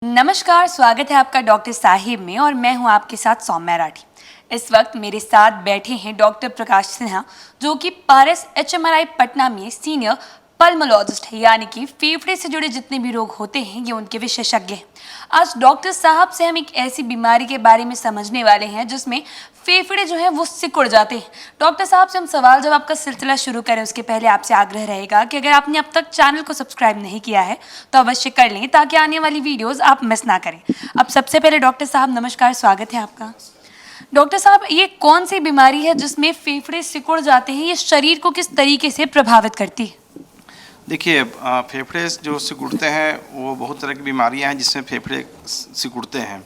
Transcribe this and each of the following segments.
नमस्कार, स्वागत है आपका डॉक्टर साहिब में और मैं हूं आपके साथ सौम्या राठी। इस वक्त मेरे साथ बैठे हैं डॉक्टर प्रकाश सिन्हा, जो कि पारस HMRI पटना में सीनियर पल्मोलॉजिस्ट है, यानी कि फेफड़े से जुड़े जितने भी रोग होते हैं ये उनके विशेषज्ञ हैं। आज डॉक्टर साहब से हम एक ऐसी बीमारी के बारे में समझने वाले हैं जिसमें फेफड़े जो है वो सिकुड़ जाते हैं। डॉक्टर साहब से हम सवाल जवाब का सिलसिला शुरू करें उसके पहले आपसे आग्रह रहेगा कि अगर आपने अब तक चैनल को सब्सक्राइब नहीं किया है तो अवश्य कर लें ताकि आने वाली वीडियोस आप मिस ना करें। अब सबसे पहले डॉक्टर साहब नमस्कार, स्वागत है आपका। डॉक्टर साहब, ये कौन सी बीमारी है जिसमें फेफड़े सिकुड़ जाते हैं? ये शरीर को किस तरीके से प्रभावित करती है? देखिए, फेफड़े जो सिकुड़ते हैं वो बहुत तरह की बीमारियां हैं जिसमें फेफड़े सिकुड़ते हैं।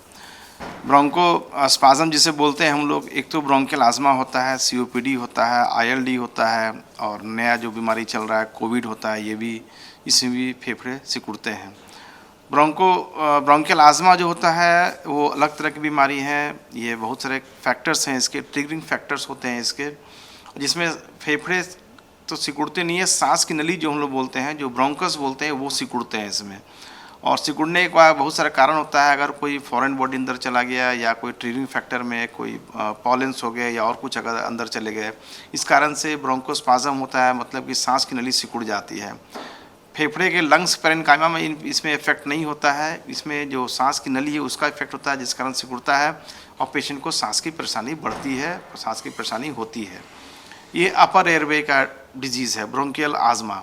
ब्रोंको स्पाज्म जिसे बोलते हैं हम लोग, एक तो ब्रोंकियल आज़मा होता है, COPD होता है, ILD होता है, और नया जो बीमारी चल रहा है कोविड होता है, ये भी इसमें भी फेफड़े सिकुड़ते हैं। ब्रोंकियल आज़मा जो होता है वो अलग तरह की बीमारी है। ये बहुत सारे फैक्टर्स हैं इसके, ट्रिगरिंग फैक्टर्स होते हैं इसके, जिसमें फेफड़े तो सिकुड़ते नहीं है, सांस की नली जो हम लोग बोलते हैं, जो ब्रोंकस बोलते हैं, वो सिकुड़ते हैं इसमें। और सिकुड़ने का बहुत सारा कारण होता है। अगर कोई फॉरेन बॉडी अंदर चला गया या कोई ट्रिगरिंग फैक्टर में कोई पॉलेंस हो गया या और कुछ अगर अंदर चले गए, इस कारण से ब्रोंकोस्पाज्म होता है, मतलब कि सांस की नली सिकुड़ जाती है। फेफड़े के लंग्स पेरेन्काइमा में इसमें इफेक्ट नहीं होता है, इसमें जो सांस की नली है उसका इफेक्ट होता है, जिस कारण सिकुड़ता है और पेशेंट को सांस की परेशानी बढ़ती है, सांस की परेशानी होती है। ये अपर एयरवे का डिजीज़ है, ब्रोंकियल आज़मा।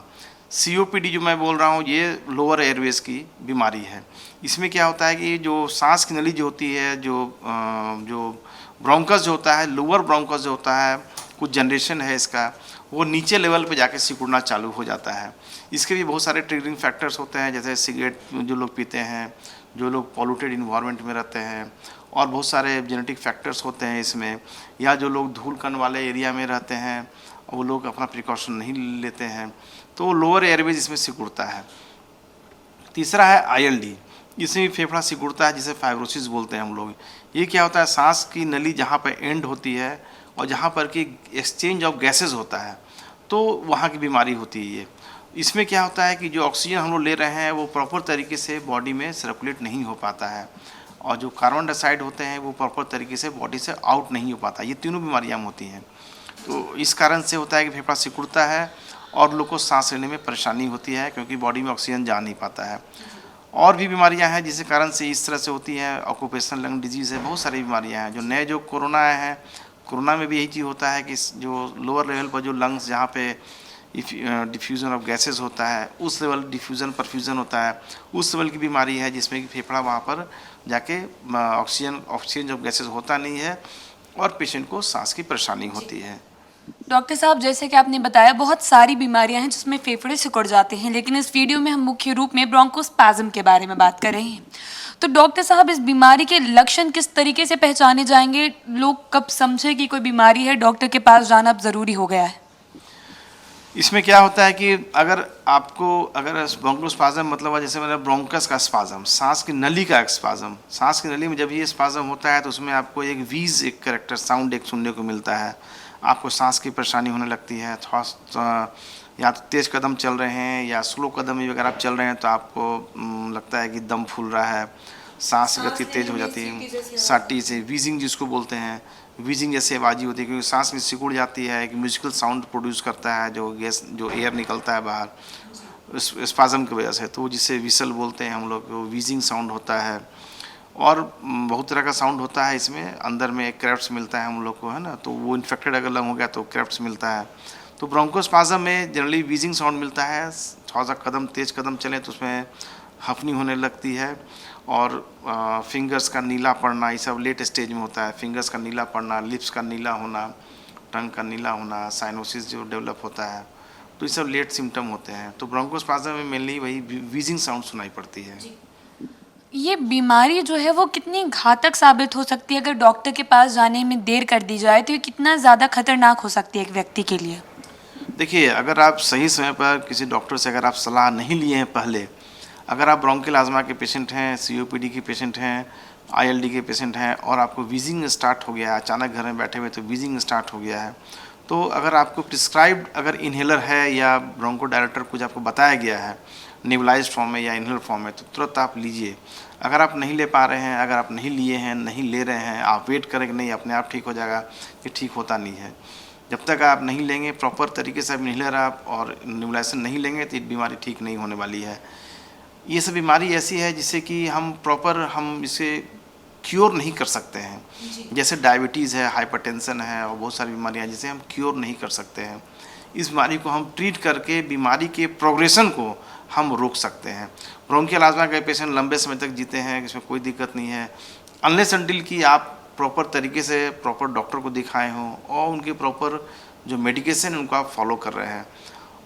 COPD जो मैं बोल रहा हूँ ये लोअर एयरवेज की बीमारी है। इसमें क्या होता है कि जो सांस की नली जो होती है, जो ब्रोंकस जो होता है, लोअर ब्रोंकस जो होता है, कुछ जनरेशन है इसका, वो नीचे लेवल पे जाके सिकुड़ना चालू हो जाता है। इसके भी बहुत सारे ट्रिगरिंग फैक्टर्स होते हैं, जैसे सिगरेट जो लोग पीते हैं, जो लोग पॉल्यूटेड इन्वायरमेंट में रहते हैं, और बहुत सारे जेनेटिक फैक्टर्स होते हैं इसमें, या जो लोग धूल कण वाले एरिया में रहते हैं वो लोग अपना प्रिकॉशन नहीं लेते हैं, तो लोअर एयरवेज इसमें सिकुड़ता है। तीसरा है ILD, इसमें भी फेफड़ा सिकुड़ता है, जिसे फाइब्रोसिस बोलते हैं हम लोग। ये क्या होता है, सांस की नली जहाँ पर एंड होती है और जहाँ पर कि एक्सचेंज ऑफ गैसेज होता है, तो वहाँ की बीमारी होती है ये। इसमें क्या होता है कि जो ऑक्सीजन हम लोग ले रहे हैं वो प्रॉपर तरीके से बॉडी में सर्कुलेट नहीं हो पाता है, और जो कार्बन डाइऑक्साइड होते हैं वो प्रॉपर तरीके से बॉडी से आउट नहीं हो पाता। ये तीनों बीमारियाँ होती हैं, तो इस कारण से होता है कि फेफड़ा सिकुड़ता है और लोग को सांस लेने में परेशानी होती है, क्योंकि बॉडी में ऑक्सीजन जा नहीं पाता है। और भी बीमारियां हैं जिसके कारण से इस तरह से होती हैं, ऑक्यूपेशनल लंग डिजीज़ है, बहुत सारी बीमारियां हैं। जो नए जो कोरोना आए हैं, कोरोना में भी यही चीज़ होता है कि जो लोअर लेवल पर जो लंग्स जहाँ पे डिफ्यूज़न ऑफ गैसेज होता है, उस लेवल डिफ्यूज़न परफ्यूज़न होता है, उस लेवल की बीमारी है जिसमें कि फेफड़ा वहाँ पर जाके ऑक्सीजन ऑफ गैसेज होता नहीं है और पेशेंट को सांस की परेशानी होती है। डॉक्टर साहब, जैसे कि आपने बताया बहुत सारी बीमारियां हैं जिसमें फेफड़े सिकुड़ जाते हैं, लेकिन इस वीडियो में हम मुख्य रूप में ब्रोंकोस्पाज्म के बारे में बात कर रहे हैं। तो डॉक्टर साहब, इस बीमारी के लक्षण किस तरीके से पहचाने जाएंगे? लोग कब समझे कि कोई बीमारी है, डॉक्टर के पास जाना अब ज़रूरी हो गया है? इसमें क्या होता है कि अगर ब्रोंकोस्पाज्म मतलब जैसे मेरा ब्रोंकस का स्पाज्म, सांस की नली का स्पाज्म, सांस की नली में जब ये स्पाज्म होता है तो उसमें आपको एक वीज, एक कैरेक्टर साउंड एक सुनने को मिलता है। आपको सांस की परेशानी होने लगती है, थोड़ा या तो तेज़ कदम चल रहे हैं या स्लो कदम में अगर आप चल रहे हैं तो आपको लगता है कि दम फूल रहा है, सांस की गति तेज़ हो जाती है, साटी से वीजिंग जिसको बोलते हैं, वीजिंग जैसे आवाज़ होती है, क्योंकि सांस में सिकुड़ जाती है, एक म्यूजिकल साउंड प्रोड्यूस करता है, जो एयर निकलता है बाहर स्पाज्म की वजह से, तो जिसे विसल बोलते हैं हम लोग, वो वीजिंग साउंड होता है। और बहुत तरह का साउंड होता है इसमें, अंदर में क्रेफ्ट्स मिलता है हम लोग को, है ना, तो वो इन्फेक्टेड अगर लंग हो गया तो क्रेफ्ट्स मिलता है। तो ब्रोंकोस्पाज्म में जनरली वीजिंग साउंड मिलता है, थोड़ा सा तेज़ कदम चले तो उसमें हफनी होने लगती है, और फिंगर्स का नीला पड़ना, ये सब लेट स्टेज में होता है। फिंगर्स का नीला पड़ना, लिप्स का नीला होना, टंग का नीला होना, साइनोसिस जो डेवलप होता है, तो ये सब लेट सिम्टम होते हैं। तो ब्रोंकोस्पाज्म में मेनली वही वीजिंग साउंड सुनाई पड़ती है। ये बीमारी जो है वो कितनी घातक साबित हो सकती है? अगर डॉक्टर के पास जाने में देर कर दी जाए तो ये कितना ज़्यादा खतरनाक हो सकती है एक व्यक्ति के लिए? देखिए, अगर आप सही समय पर किसी डॉक्टर से अगर आप सलाह नहीं लिए हैं पहले, अगर आप ब्रोंकियल आज़मा के पेशेंट हैं, COPD के पेशेंट हैं, ILD के पेशेंट हैं, और आपको वीजिंग स्टार्ट हो गया है, अचानक घर में बैठे हुए तो वीजिंग स्टार्ट हो गया है, तो अगर आपको प्रिस्क्राइब्ड अगर इन्हेलर है या ब्रोंको डायलेटर कुछ आपको बताया गया है, नेबुलाइज्ड फॉर्म में या इनहेलर फॉर्म में, तो तुरंत आप लीजिए। अगर आप नहीं ले पा रहे हैं, अगर आप नहीं लिए हैं, नहीं ले रहे हैं, आप वेट करें कि नहीं अपने आप ठीक हो जाएगा, ये ठीक होता नहीं है। जब तक आप नहीं लेंगे प्रॉपर तरीके से, आप इनहेलर आप और नेबुलाइजेशन नहीं लेंगे, तो ये बीमारी ठीक नहीं होने वाली है। ये सब बीमारी ऐसी है जिससे कि हम इसे क्योर नहीं कर सकते हैं। जैसे डायबिटीज़ है, हाइपरटेंशन है और बहुत सारी बीमारियां जिसे हम क्योर नहीं कर सकते हैं। इस बीमारी को हम ट्रीट करके बीमारी के प्रोग्रेशन को हम रोक सकते हैं। ब्रोंकियल आस्मा के पेशेंट लंबे समय तक जीते हैं, इसमें कोई दिक्कत नहीं है, अनलेस अनटिल कि आप प्रॉपर तरीके से प्रॉपर डॉक्टर को दिखाए हों और उनके प्रॉपर जो मेडिकेशन उनको आप फॉलो कर रहे हैं।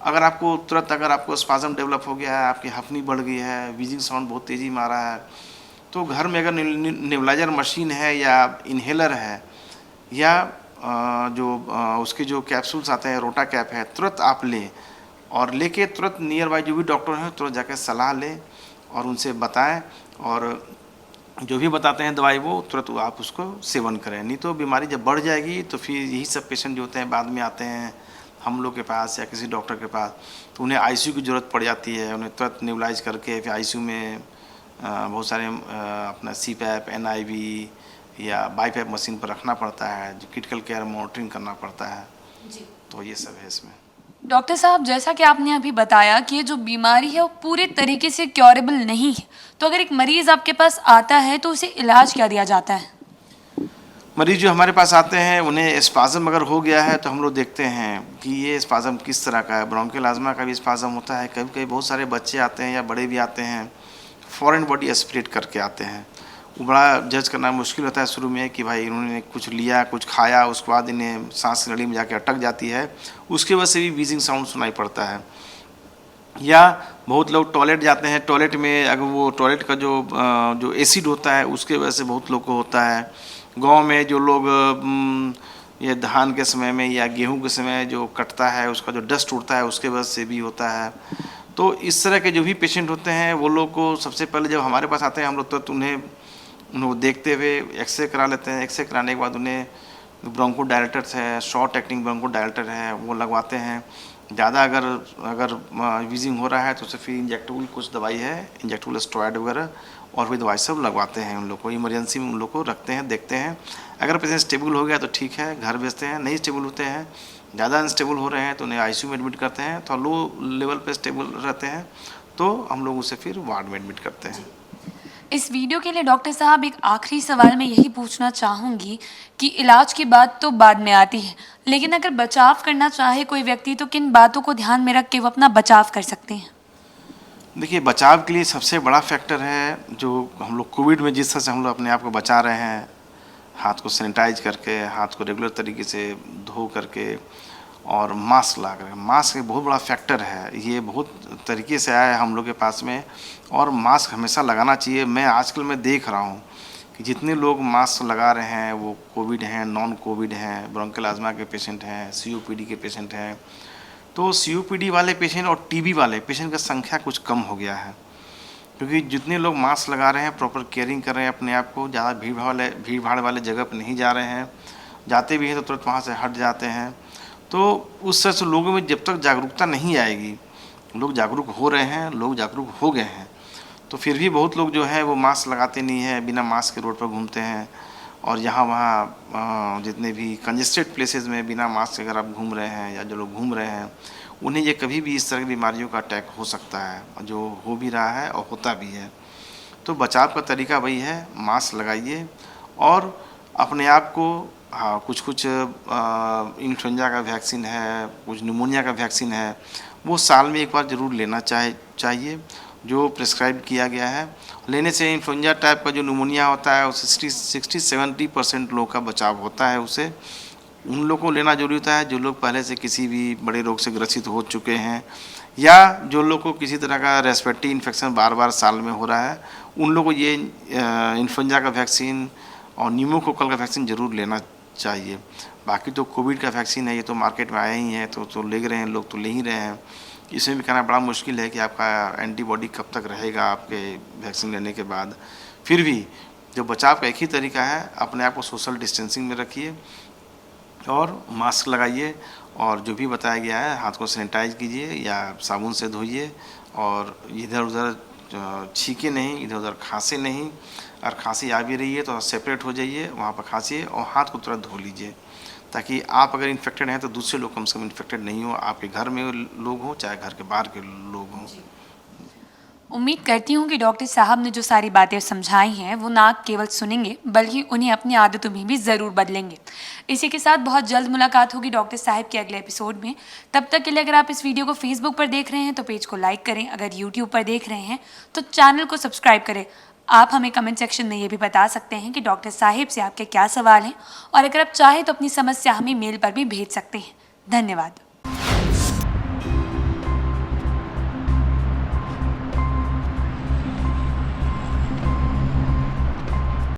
अगर आपको स्पाज़म डेवलप हो गया है, आपकी हफनी बढ़ गई है, वीजिंग साउंड बहुत तेज़ी में आ रहा है, तो घर में अगर नेबुलाइजर मशीन है या इनहेलर है या उसके जो कैप्सूल्स आते हैं, रोटा कैप है, तुरंत आप लें और लेके तुरंत नियर बाय जो भी डॉक्टर हैं तुरंत जाकर सलाह लें और उनसे बताएं, और जो भी बताते हैं दवाई वो तुरंत आप उसको सेवन करें। नहीं तो बीमारी जब बढ़ जाएगी तो फिर यही सब पेशेंट जो होते हैं बाद में आते हैं हम लोग के पास या किसी डॉक्टर के पास, तो उन्हें आईसीयू की ज़रूरत पड़ जाती है। उन्हें तुरंत नेबुलाइज करके फिर आईसीयू में बहुत सारे अपना सीपैप, एनआईवी या बाईपैप मशीन पर रखना पड़ता है, जो क्रिटिकल केयर मॉनिटरिंग करना पड़ता है जी। तो ये सब है इसमें। डॉक्टर साहब, जैसा कि आपने अभी बताया कि ये जो बीमारी है वो पूरे तरीके से क्योरेबल नहीं है, तो अगर एक मरीज़ आपके पास आता है तो उसे इलाज क्या दिया जाता है? मरीज जो हमारे पास आते हैं उन्हें स्पाज़म अगर हो गया है तो हम लोग देखते हैं कि ये स्पाज़म किस तरह का है। ब्रोंकियल आस्मा का भी स्पाज़म होता है, कभी कभी बहुत सारे बच्चे आते हैं या बड़े भी आते हैं, फॉरेन बॉडी एस्पिरेट करके आते हैं। वो बड़ा जज करना मुश्किल होता है शुरू में कि भाई इन्होंने कुछ लिया, कुछ खाया, उसके बाद इन्हें सांस की नली में जाके अटक जाती है, उसकी वजह से भी व्हीजिंग साउंड सुनाई पड़ता है। या बहुत लोग टॉयलेट जाते हैं, टॉयलेट में अगर वो टॉयलेट का जो एसिड होता है उसके वजह से बहुत लोग को होता है। गांव में जो लोग ये धान के समय में या गेहूं के समय जो कटता है उसका जो डस्ट उड़ता है उसके वजह से भी होता है। तो इस तरह के जो भी पेशेंट होते हैं वो लोग को सबसे पहले जब हमारे पास आते हैं हम लोग तो उन्हें देखते हुए एक्सरे करा लेते हैं। एक्सरे कराने के बाद उन्हें ब्रोंको डायलेटर्स है, शॉर्ट एक्टिंग ब्रोंको डायलेटर है, वो लगवाते हैं। ज़्यादा अगर वीजिंग हो रहा है तो उसे फिर इंजेक्टेबल कुछ दवाई है, इंजेक्टेबल स्टेरॉइड वगैरह और भी दवाई सब लगवाते हैं। उन लोग को इमरजेंसी में उन लोग को रखते हैं, देखते हैं। अगर पेशेंट स्टेबल हो गया तो ठीक है, घर भेजते हैं। नहीं स्टेबल होते हैं, ज़्यादा अनस्टेबल हो रहे हैं तो उन्हें आईसीयू में एडमिट करते हैं। तो लो लेवल पे स्टेबल रहते हैं तो हम लोग उसे फिर वार्ड में एडमिट करते हैं। इस वीडियो के लिए डॉक्टर साहब एक आखिरी सवाल मैं यही पूछना चाहूँगी कि इलाज की बात तो बाद में आती है, लेकिन अगर बचाव करना चाहे कोई व्यक्ति तो किन बातों को ध्यान में रख के वो अपना बचाव कर सकते हैं? देखिए, बचाव के लिए सबसे बड़ा फैक्टर है जो हम लोग कोविड में जिस तरह से हम लोग अपने आप को बचा रहे हैं, हाथ को सैनिटाइज करके, हाथ को रेगुलर तरीके से धो करके और मास्क ला कर। मास्क एक बहुत बड़ा फैक्टर है, ये बहुत तरीके से आया है हम लोग के पास में और मास्क हमेशा लगाना चाहिए। मैं आजकल मैं देख रहा हूँ कि जितने लोग मास्क लगा रहे हैं वो कोविड हैं, नॉन कोविड हैं, ब्रोंकियल आस्मा के पेशेंट हैं, सीओपीडी के पेशेंट हैं। तो सीओपीडी वाले पेशेंट और टीबी वाले पेशेंट का संख्या कुछ कम हो गया है, क्योंकि जितने लोग मास्क लगा रहे हैं, प्रॉपर केयरिंग कर रहे हैं अपने आप को, ज़्यादा भीड़ भाड़ वाले जगह पर नहीं जा रहे हैं, जाते भी हैं तो तुरंत वहाँ से हट जाते हैं। तो उस तरह से लोगों में जब तक जागरूकता नहीं आएगी, लोग जागरूक हो रहे हैं, लोग जागरूक हो गए हैं, तो फिर भी बहुत लोग जो है वो मास्क लगाते नहीं हैं, बिना मास्क के रोड पर घूमते हैं। और यहाँ वहाँ जितने भी कंजेस्टेड प्लेसेस में बिना मास्क अगर आप घूम रहे हैं या जो लोग घूम रहे हैं, उन्हें ये कभी भी इस तरह की बीमारियों का अटैक हो सकता है, जो हो भी रहा है और होता भी है। तो बचाव का तरीका वही है, मास्क लगाइए और अपने आप को कुछ इन्फ्लुएंजा का वैक्सीन है, कुछ निमोनिया का वैक्सीन है, वो साल में एक बार ज़रूर लेना चाहिए, जो प्रिस्क्राइब किया गया है। लेने से इन्फ्लुएंजा टाइप का जो निमोनिया होता है उससे 60-70% लोगों का बचाव होता है। उसे उन लोगों को लेना जरूरी होता है जो लोग पहले से किसी भी बड़े रोग से ग्रसित हो चुके हैं या जो लोग को किसी तरह का रेस्पिरेटरी इन्फेक्शन बार बार साल में हो रहा है, उन लोगों को ये इन्फ्लुएंजा का वैक्सीन और न्यूमोकोकल का वैक्सीन ज़रूर लेना चाहिए। बाकी तो कोविड का वैक्सीन है, ये तो मार्केट में आया ही है, तो ले रहे हैं लोग, तो ले ही रहे हैं। इसमें भी कहना बड़ा मुश्किल है कि आपका एंटीबॉडी कब तक रहेगा आपके वैक्सीन लेने के बाद। फिर भी जो बचाव का एक ही तरीका है, अपने आप को सोशल डिस्टेंसिंग में रखिए और मास्क लगाइए और जो भी बताया गया है हाथ को सैनिटाइज कीजिए या साबुन से धोइए और इधर उधर छींके नहीं, इधर उधर खांसे नहीं, और खांसी आ भी रही है तो सेपरेट हो जाइए, वहाँ पर खांसिए और हाथ को तुरंत धो लीजिए, ताकि आप अगर इन्फेक्टेड हैं तो दूसरे लोग कम से कम इन्फेक्टेड नहीं हो, आपके घर में लोग हों चाहे घर के बाहर के लोग हों। उम्मीद करती हूँ कि डॉक्टर साहब ने जो सारी बातें समझाई हैं वो ना केवल सुनेंगे बल्कि उन्हें अपनी आदतों में भी ज़रूर बदलेंगे। इसी के साथ बहुत जल्द मुलाकात होगी डॉक्टर साहब के अगले एपिसोड में। तब तक के लिए अगर आप इस वीडियो को फेसबुक पर देख रहे हैं तो पेज को लाइक करें, अगर यूट्यूब पर देख रहे हैं तो चैनल को सब्सक्राइब करें। आप हमें कमेंट सेक्शन में ये भी बता सकते हैं कि डॉक्टर साहिब से आपके क्या सवाल हैं, और अगर आप चाहें तो अपनी समस्या हमें मेल पर भी भेज सकते हैं। धन्यवाद।